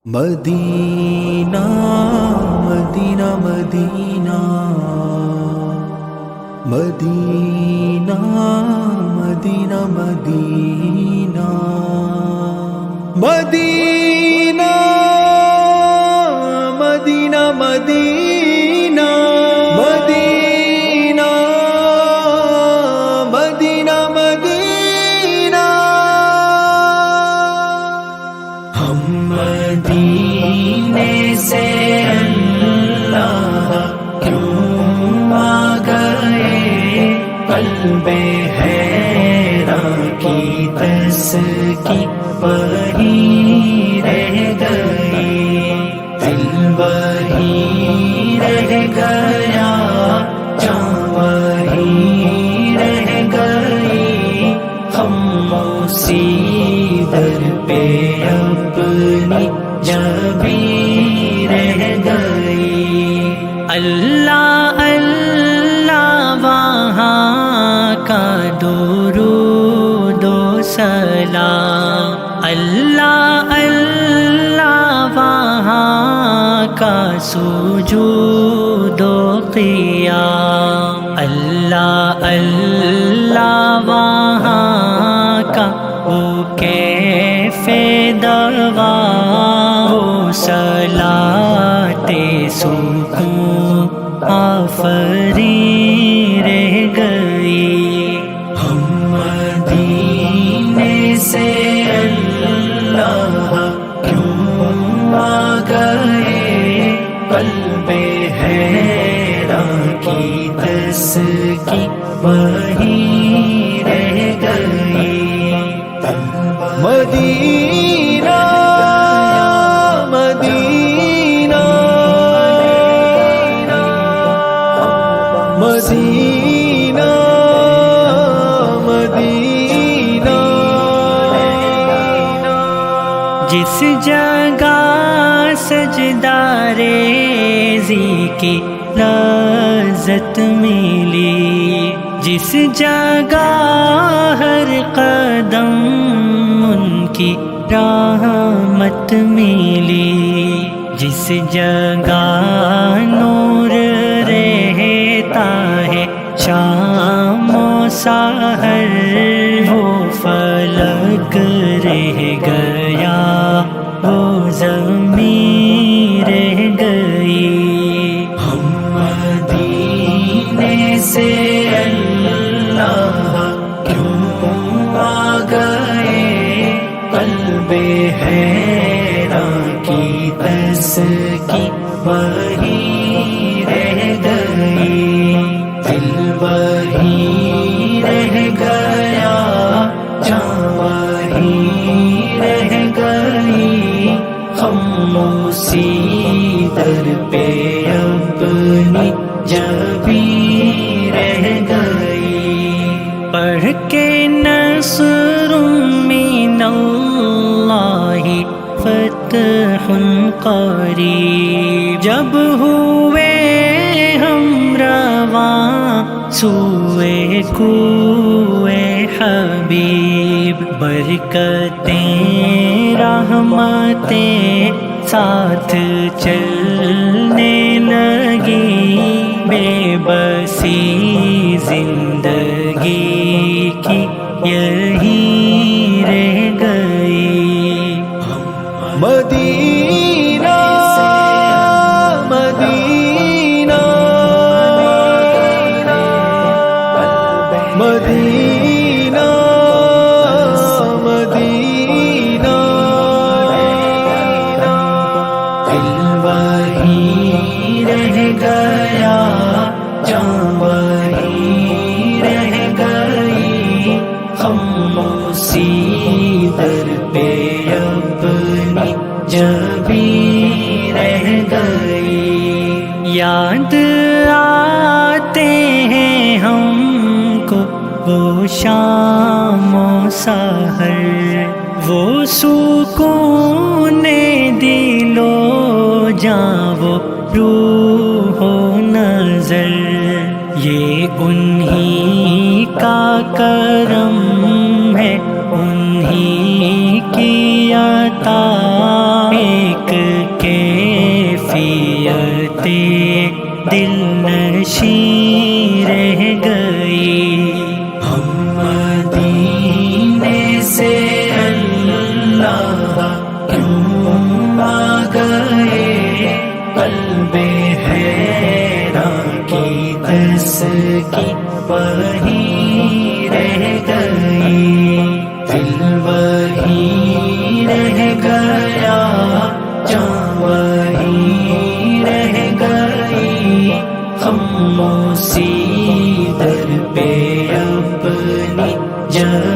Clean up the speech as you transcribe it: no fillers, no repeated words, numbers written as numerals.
مدینہ مدینہ مدینہ مدینہ مدینہ مدینہ مدینہ مدینہ مدینہ مدینہ مدینہ مدینہ ہم مدینے سے اللہ کیوں آ گئے، قلب حیران کی تسکی وہی رہ گئی، دل وہی رہ گیا، جاں وہی رہ گئی، ہم اسی در پہ اپنی جبی رہ گئی۔ اللہ اللہ وہاں کا درود و سلام، اللہ اللہ وہاں کا سجود و قیام، اللہ اللہ وہاں کا وہ کیف دوا، وہ صلاۃ سکون آفری رہ گئی۔ ہم مدینے سے اللہ کیوں آ گئے، قلب حیران کی تسکی وہی رہ گئی۔ مدینہ مدینہ مدینہ مدینہ، جس جگہ سجدہ ریزی کی لذت ملی، جس جگہ ہر قدم ان کی رحمت ملی، جس جگہ نور رہتا ہے شام و سحر، وہ فلک رہ گیا، وہ زمین رہ گئی۔ ہم مدینے سے اللہ کیوں آ گئے، قلب حیران کی تسکی وہی رہ گئی، دل وہی رہ گیا، جاں وہی رہ گئی، ہم اسی در پہ اپنی جبی رہ گئی۔ پڑھ کے نصر من اللہ فتح قریب، جب ہوئے ہم رواں سوئے کوئے حبیب، برکتیں رحمتیں ساتھ چلنے لگی، بے بسی زندگی کی یہی رہ گئی۔ مدینہ مدینہ مدینہ مدینہ، دل وہی رہ گیا، جاں وہی رہ گئی، ہم اسی در پہ اپنی جبی رہ گئی۔ یاد آتے ہیں ہم کو وہ شام و سحر، وہ سکون دل و جاں، وہ روح و نظر، یہ انہی کا کرم ہے، انہی کی عطا، ایک رہتے دل نشیں رہ گئی، ہم مدینے سے اللہ کیوں آ گئے، قلب حیران کی تسکین وہیں رہ گئی، دل وہیں رہ گیا، جاں وہیں رہ گئی، خاموشی در پہ اپنی جگہ